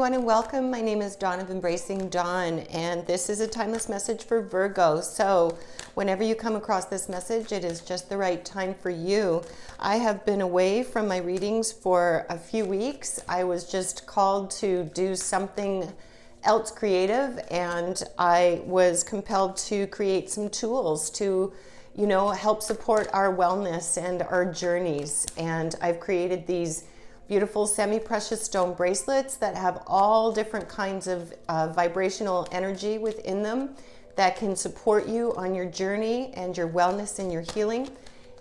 Everyone, and welcome. My name is Dawn of Embracing Dawn, and this is a timeless message for Virgo. So whenever you come across this message, it is just the right time for you. I have been away from my readings for a few weeks. I was just called to do something else creative, and I was compelled to create some tools to help support our wellness and our journeys. And I've created these beautiful semi-precious stone bracelets that have all different kinds of vibrational energy within them that can support you on your journey and your wellness and your healing.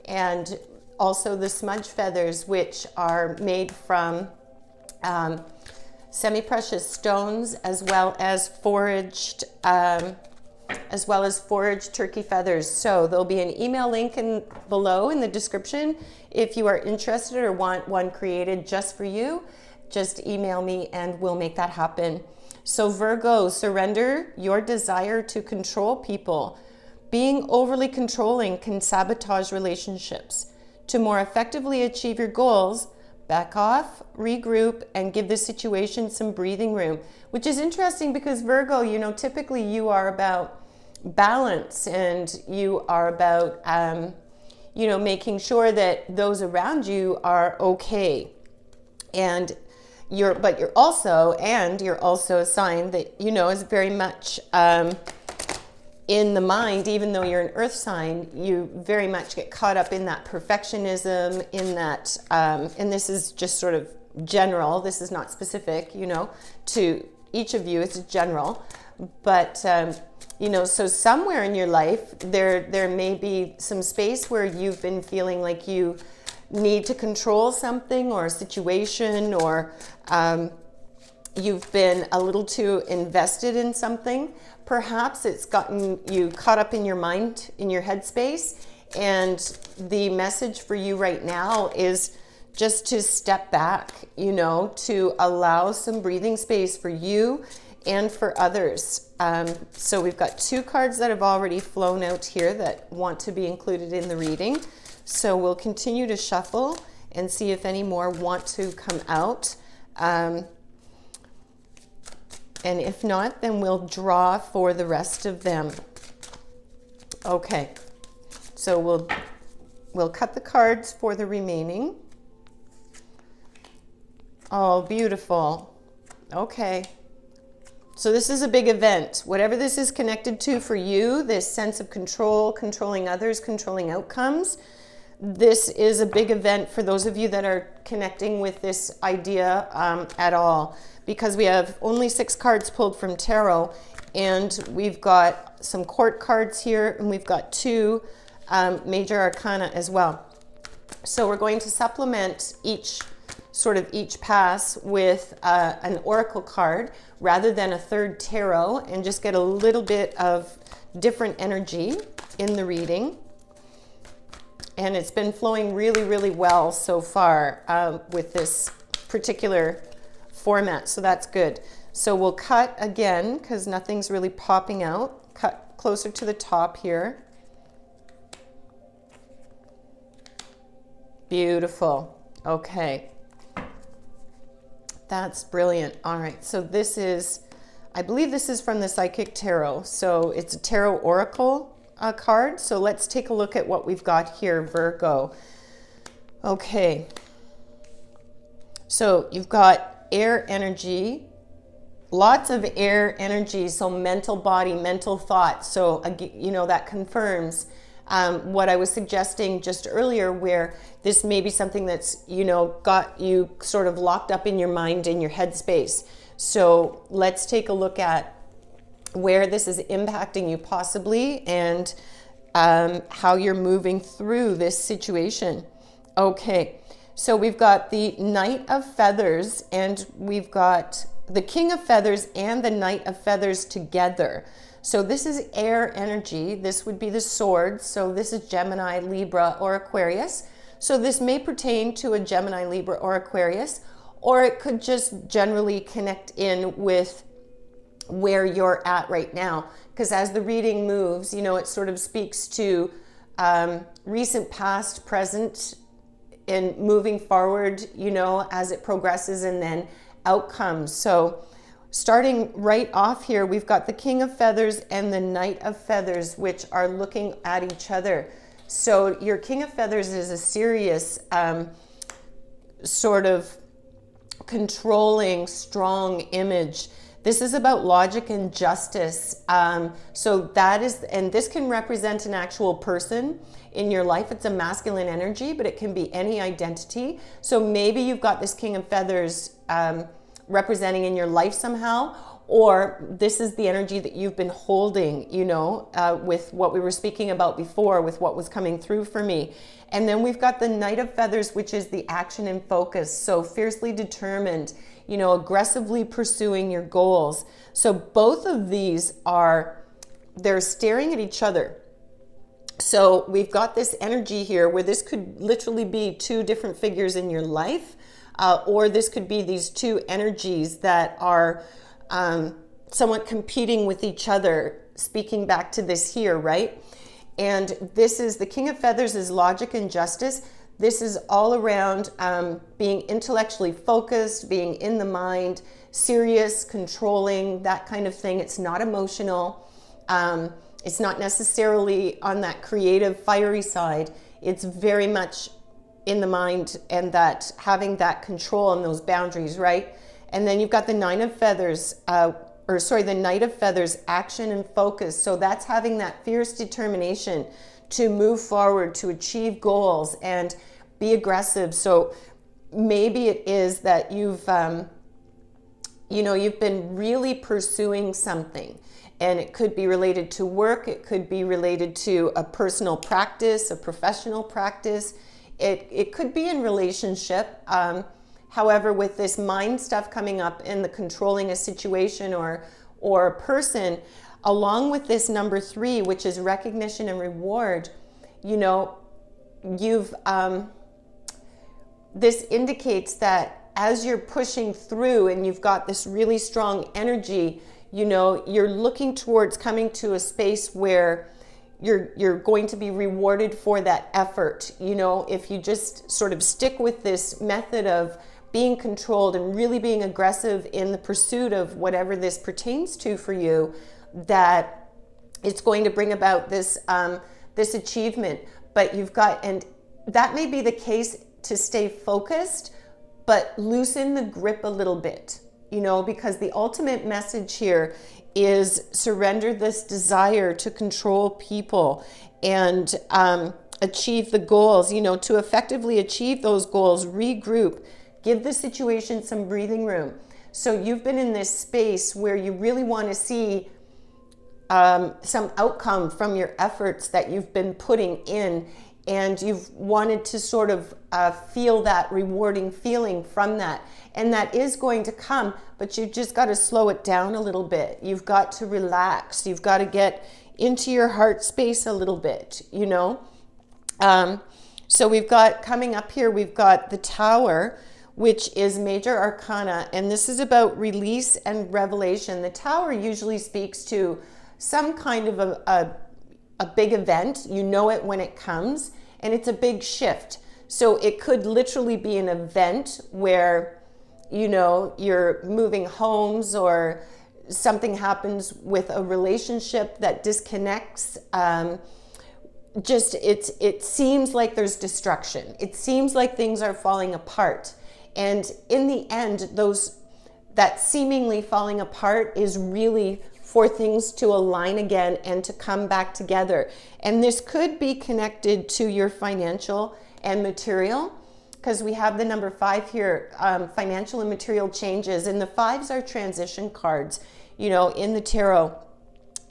And also the smudge feathers, which are made from semi-precious stones as well as foraged turkey feathers. So there'll be an email link below in the description. If you are interested or want one created just for you, just email me and we'll make that happen. So Virgo, surrender your desire to control people. Being overly controlling can sabotage relationships. To more effectively achieve your goals, back off, regroup, and give the situation some breathing room. Which is interesting because Virgo, typically you are about balance, and you are about making sure that those around you are okay. And you're also a sign that is very much in the mind. Even though you're an earth sign, you very much get caught up in that perfectionism, in that and this is just sort of general, this is not specific to each of you, it's general. But so somewhere in your life there may be some space where you've been feeling like you need to control something or a situation, or you've been a little too invested in something. Perhaps it's gotten you caught up in your mind, in your headspace, and the message for you right now is just to step back, to allow some breathing space for you and for others. So we've got two cards that have already flown out here that want to be included in the reading. So we'll continue to shuffle and see if any more want to come out. And if not, then we'll draw for the rest of them. Okay, so we'll cut the cards for the remaining. Oh, beautiful. Okay. So this is a big event. Whatever this is connected to for you, this sense of control, controlling others, controlling outcomes, this is a big event for those of you that are connecting with this idea at all. Because we have only 6 cards pulled from tarot, and we've got some court cards here, and we've got 2 major arcana as well. So we're going to supplement each pass with an oracle card rather than a third tarot, and just get a little bit of different energy in the reading. And it's been flowing really, really well so far with this particular format, so that's good. So we'll cut again because nothing's really popping out. Cut closer to the top here. Beautiful. Okay. That's brilliant. All right, so I believe this is from the Psychic Tarot. So it's a Tarot Oracle card. So let's take a look at what we've got here, Virgo. Okay. So you've got air energy, lots of air energy. So mental body, mental thought. So, that confirms what I was suggesting just earlier, where this may be something that's, got you sort of locked up in your mind, in your headspace. So let's take a look at where this is impacting you possibly, and how you're moving through this situation. Okay, so we've got the Knight of Feathers, and we've got the King of Feathers and the Knight of Feathers together. So this is air energy. This would be the swords. So this is Gemini, Libra, or Aquarius. So this may pertain to a Gemini, Libra, or Aquarius, or it could just generally connect in with where you're at right now. Because as the reading moves, it sort of speaks to recent, past, present, and moving forward, as it progresses, and then outcomes. So starting right off here, we've got the King of Feathers and the Knight of Feathers, which are looking at each other. So your King of Feathers is a serious sort of controlling, strong image. This is about logic and justice. So that is, and this can represent an actual person in your life. It's a masculine energy, but it can be any identity. So maybe you've got this King of Feathers representing in your life somehow, or this is the energy that you've been holding, you know, with what we were speaking about before, with what was coming through for me. And then we've got the Knight of Feathers, which is the action and focus. So fiercely determined, you know, aggressively pursuing your goals. So both of these they're staring at each other. So we've got this energy here where this could literally be two different figures in your life, or this could be these two energies that are somewhat competing with each other, speaking back to this here, right? And this is the King of Feathers is logic and justice. This is all around being intellectually focused, being in the mind, serious, controlling, that kind of thing. It's not emotional. It's not necessarily on that creative, fiery side. It's very much in the mind and that having that control and those boundaries, right? And then you've got the Nine of Feathers, the Knight of Feathers, action and focus. So that's having that fierce determination to move forward, to achieve goals and be aggressive. So maybe it is that you've been really pursuing something, and it could be related to work. It could be related to a personal practice, a professional practice. It could be in relationship. However, with this mind stuff coming up in the controlling a situation or a person, along with this number 3, which is recognition and reward, you know, this indicates that as you're pushing through and you've got this really strong energy, you know, you're looking towards coming to a space where you're going to be rewarded for that effort. You know, if you just sort of stick with this method of being controlled and really being aggressive in the pursuit of whatever this pertains to for you, that it's going to bring about this this achievement. But you've got, and that may be the case, to stay focused, but loosen the grip a little bit, you know, because the ultimate message here is surrender this desire to control people and achieve the goals, you know, to effectively achieve those goals, regroup, give the situation some breathing room. So you've been in this space where you really want to see some outcome from your efforts that you've been putting in, and you've wanted to sort of feel that rewarding feeling from that. And that is going to come, but you've just got to slow it down a little bit. You've got to relax. You've got to get into your heart space a little bit, you know. So we've got, coming up here, we've got the Tower, which is major arcana, and this is about release and revelation. The Tower usually speaks to some kind of a big event. You know it when it comes, and it's a big shift. So it could literally be an event where, you know, you're moving homes, or something happens with a relationship that disconnects. It seems like there's destruction. It seems like things are falling apart. And in the end, that seemingly falling apart is really for things to align again and to come back together. And this could be connected to your financial and material, because we have the number 5 here, financial and material changes. And the 5s are transition cards, you know, in the tarot.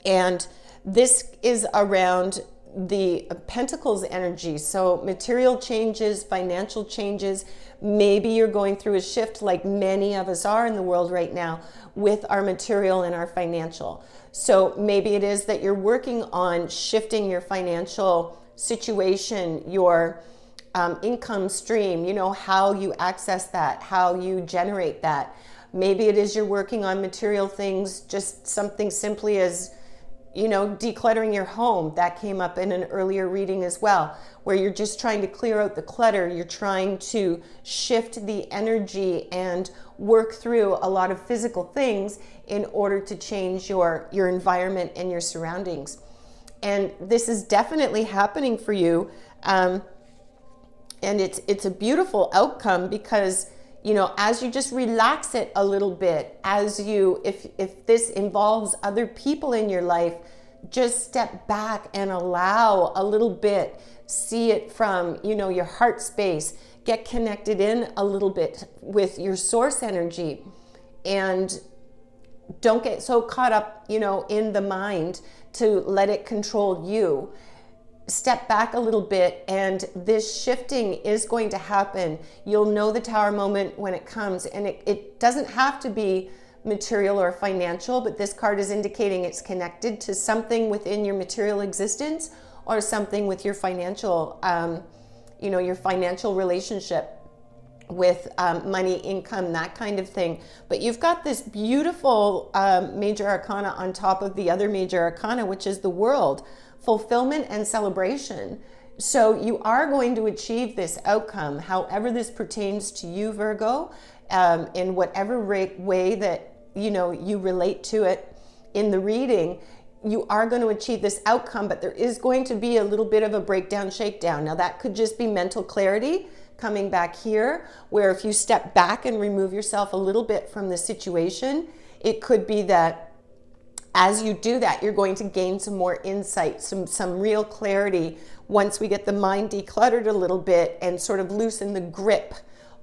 And this is around the Pentacles energy. So material changes, financial changes. Maybe you're going through a shift, like many of us are in the world right now, with our material and our financial. So maybe it is that you're working on shifting your financial situation, your income stream, you know, how you access that, how you generate that. Maybe it is you're working on material things, just something simply as, you know, decluttering your home. That came up in an earlier reading as well, where you're just trying to clear out the clutter. You're trying to shift the energy and work through a lot of physical things in order to change your environment and your surroundings. And this is definitely happening for you. And it's a beautiful outcome because, you know, as you just relax it a little bit, as you, if this involves other people in your life, just step back and allow a little bit, see it from, you know, your heart space, get connected in a little bit with your source energy, and don't get so caught up, you know, in the mind to let it control you. Step back a little bit, and this shifting is going to happen. You'll know the Tower moment when it comes, and it doesn't have to be material or financial, but this card is indicating it's connected to something within your material existence or something with your financial, you know, your financial relationship with money, income, that kind of thing. But you've got this beautiful major arcana on top of the other major arcana, which is the World, fulfillment and celebration. So you are going to achieve this outcome, however this pertains to you, Virgo, in whatever way that, you know, you relate to it in the reading. You are going to achieve this outcome, but there is going to be a little bit of a breakdown, shakedown. Now that could just be mental clarity coming back here, where if you step back and remove yourself a little bit from the situation, it could be that as you do that, you're going to gain some more insight, some real clarity once we get the mind decluttered a little bit and sort of loosen the grip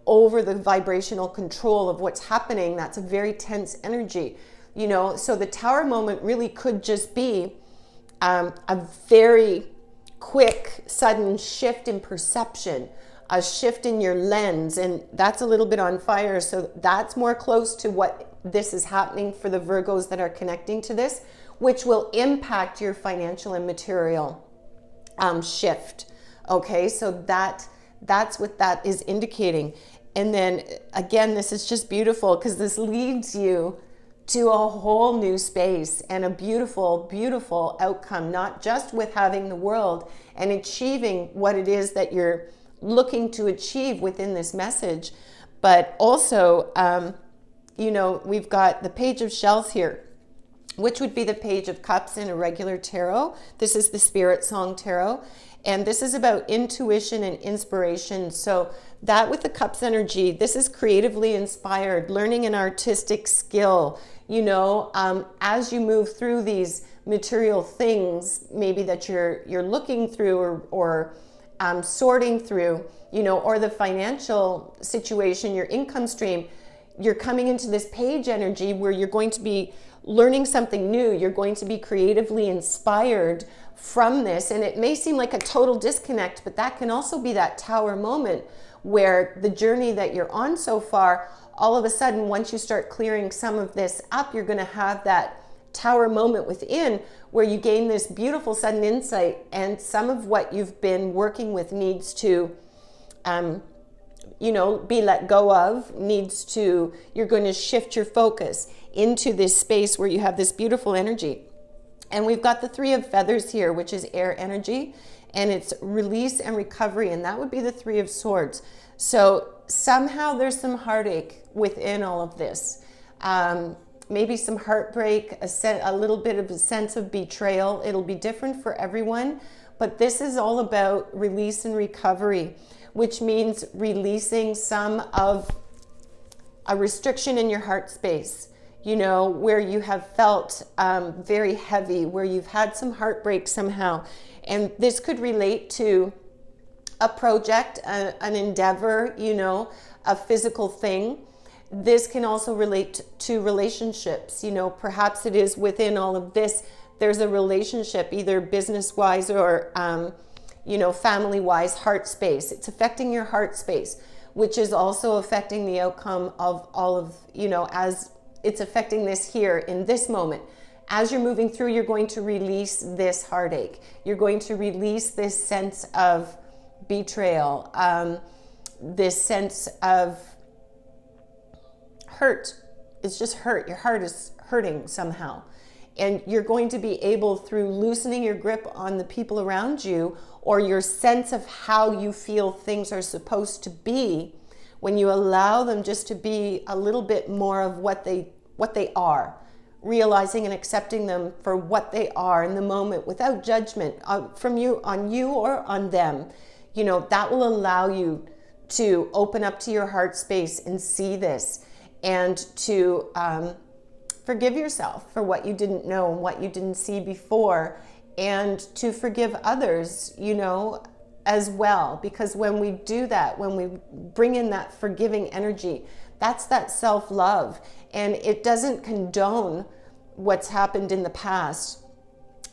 over the vibrational control of what's happening. That's a very tense energy, you know. So the Tower moment really could just be a very quick, sudden shift in perception, a shift in your lens, and that's a little bit on fire. So that's more close to what this is happening for the Virgos that are connecting to this, which will impact your financial and material shift. Okay, so that's what that is indicating. And then again, this is just beautiful because this leads you to a whole new space and a beautiful, beautiful outcome, not just with having the World and achieving what it is that you're looking to achieve within this message, but also, you know, we've got the Page of Shells here, which would be the Page of Cups in a regular tarot. This is the Spirit Song Tarot, and this is about intuition and inspiration. So that with the Cups energy, this is creatively inspired, learning an artistic skill, you know, as you move through these material things, maybe that you're looking through or sorting through, you know, or the financial situation, your income stream, you're coming into this page energy where you're going to be learning something new. You're going to be creatively inspired from this. And it may seem like a total disconnect, but that can also be that Tower moment where the journey that you're on so far, all of a sudden, once you start clearing some of this up, you're going to have that Tower moment within where you gain this beautiful sudden insight, and some of what you've been working with needs to you know, be let go of, you're going to shift your focus into this space where you have this beautiful energy. And we've got the Three of Feathers here, which is air energy, and it's release and recovery, and that would be the Three of Swords. So somehow there's some heartache within all of this. Maybe some heartbreak, a little bit of a sense of betrayal. It'll be different for everyone, but this is all about release and recovery, which means releasing some of a restriction in your heart space, you know, where you have felt very heavy, where you've had some heartbreak somehow. And this could relate to a project, an endeavor, you know, a physical thing. This can also relate to relationships, you know, perhaps it is within all of this, there's a relationship, either business-wise or you know, family-wise, heart space. It's affecting your heart space, which is also affecting the outcome of all of, you know, as it's affecting this here in this moment. As you're moving through, you're going to release this heartache. You're going to release this sense of betrayal, this sense of hurt. It's just hurt. Your heart is hurting somehow. And you're going to be able, through loosening your grip on the people around you, or your sense of how you feel things are supposed to be, when you allow them just to be a little bit more of what they are, realizing and accepting them for what they are in the moment without judgment from you on you or on them, you know, that will allow you to open up to your heart space and see this, and to forgive yourself for what you didn't know and what you didn't see before, and to forgive others, you know, as well. Because when we do that, when we bring in that forgiving energy, that's that self-love, and it doesn't condone what's happened in the past.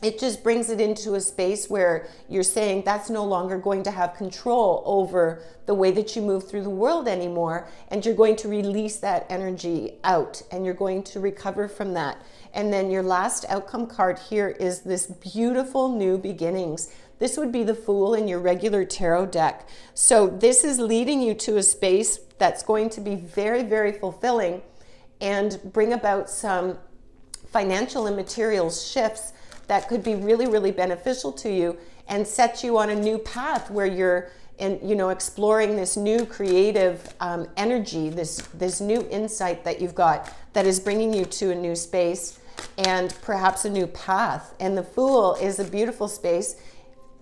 It just brings it into a space where you're saying that's no longer going to have control over the way that you move through the world anymore, and you're going to release that energy out, and you're going to recover from that. And then your last outcome card here is this beautiful new beginnings. This would be the Fool in your regular tarot deck. So this is leading you to a space that's going to be very, very fulfilling and bring about some financial and material shifts that could be really, really beneficial to you, and set you on a new path where you're exploring this new creative energy, this new insight that you've got that is bringing you to a new space and perhaps a new path. And the Fool is a beautiful space.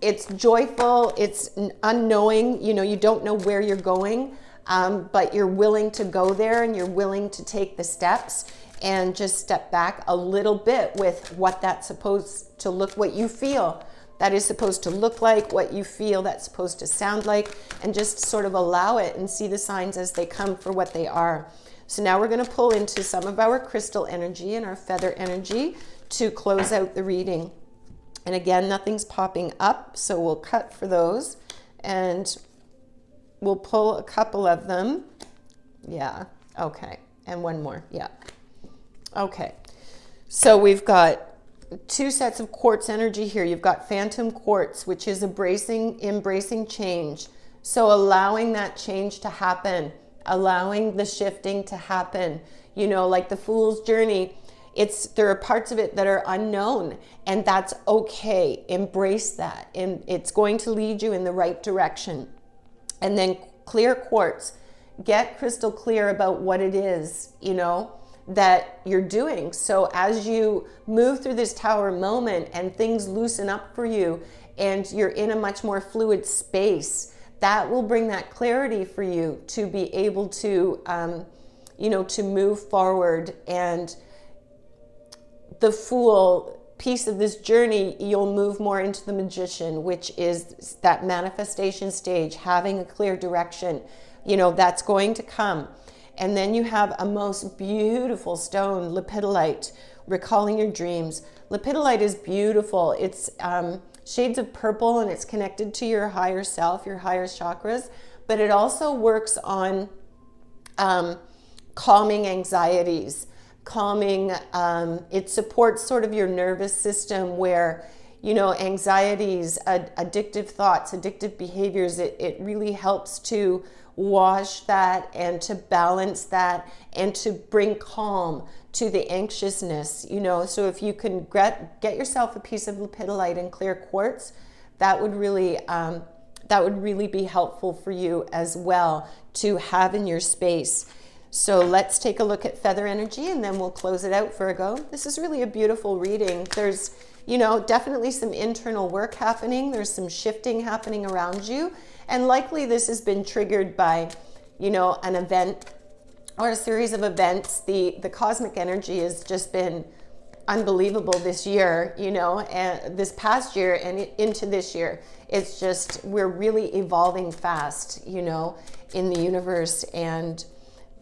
It's joyful, it's unknowing, you don't know where you're going, but you're willing to go there, and you're willing to take the steps and just step back a little bit with what that's supposed to look, what you feel that is supposed to look like, what you feel that's supposed to sound like, and just sort of allow it and see the signs as they come for what they are. So now we're going to pull into some of our crystal energy and our feather energy to close out the reading. And again, nothing's popping up, so we'll cut for those, and we'll pull a couple of them. Yeah, okay, and one more, yeah. Okay, so we've got two sets of quartz energy here. You've got phantom quartz, which is embracing change. So allowing that change to happen, allowing the shifting to happen, like the Fool's journey. There are parts of it that are unknown, and that's okay. Embrace that, and it's going to lead you in the right direction. And then clear quartz, get crystal clear about what it is, that you're doing. So as you move through this Tower moment and things loosen up for you, and you're in a much more fluid space, that will bring that clarity for you to be able to, to move forward. And the Fool piece of this journey, you'll move more into the Magician, which is that manifestation stage, having a clear direction, that's going to come. And then you have a most beautiful stone, lepidolite, recalling your dreams. Lepidolite is beautiful. It's shades of purple, and it's connected to your higher self, your higher chakras, but it also works on calming anxieties, it supports sort of your nervous system where, anxieties, addictive thoughts, addictive behaviors, it really helps to wash that and to balance that and to bring calm to the anxiousness, So if you can get yourself a piece of lepidolite and clear quartz, that would really be helpful for you as well to have in your space. So let's take a look at feather energy, and then we'll close it out, Virgo. This is really a beautiful reading. There's, definitely some internal work happening. There's some shifting happening around you. And likely this has been triggered by, an event or a series of events. The cosmic energy has just been unbelievable this year, and this past year and into this year. It's just, we're really evolving fast, in the universe, and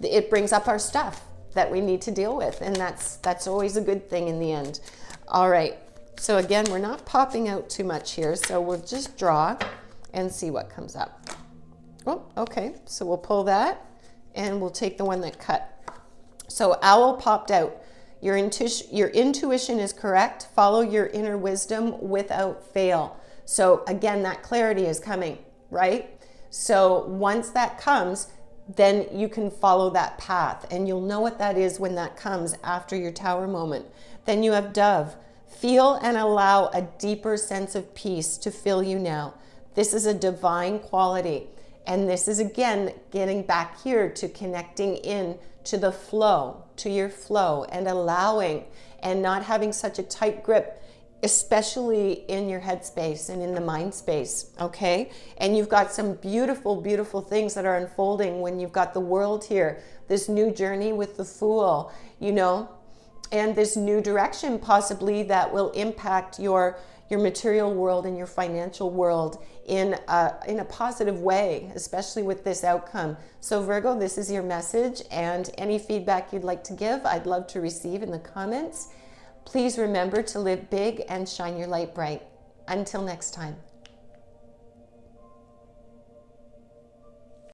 it brings up our stuff that we need to deal with, and that's always a good thing in the end. All right, so again, we're not popping out too much here, so we'll just draw and see what comes up. Oh, okay, so we'll pull that, and we'll take the one that cut. So owl popped out. Your intuition is correct. Follow your inner wisdom without fail. So again, that clarity is coming, right? So once that comes, then you can follow that path, and you'll know what that is when that comes after your Tower moment. Then you have Dove. Feel and allow a deeper sense of peace to fill you now. This is a divine quality. And this is, again, getting back here to connecting in to the flow, to your flow, and allowing and not having such a tight grip, especially in your headspace and in the mind space, okay? And you've got some beautiful, beautiful things that are unfolding when you've got the world here, this new journey with the Fool, you know, and this new direction possibly that will impact your material world and your financial world in a positive way, especially with this outcome. So Virgo, this is your message, and any feedback you'd like to give, I'd love to receive in the comments. Please remember to live big and shine your light bright. Until next time.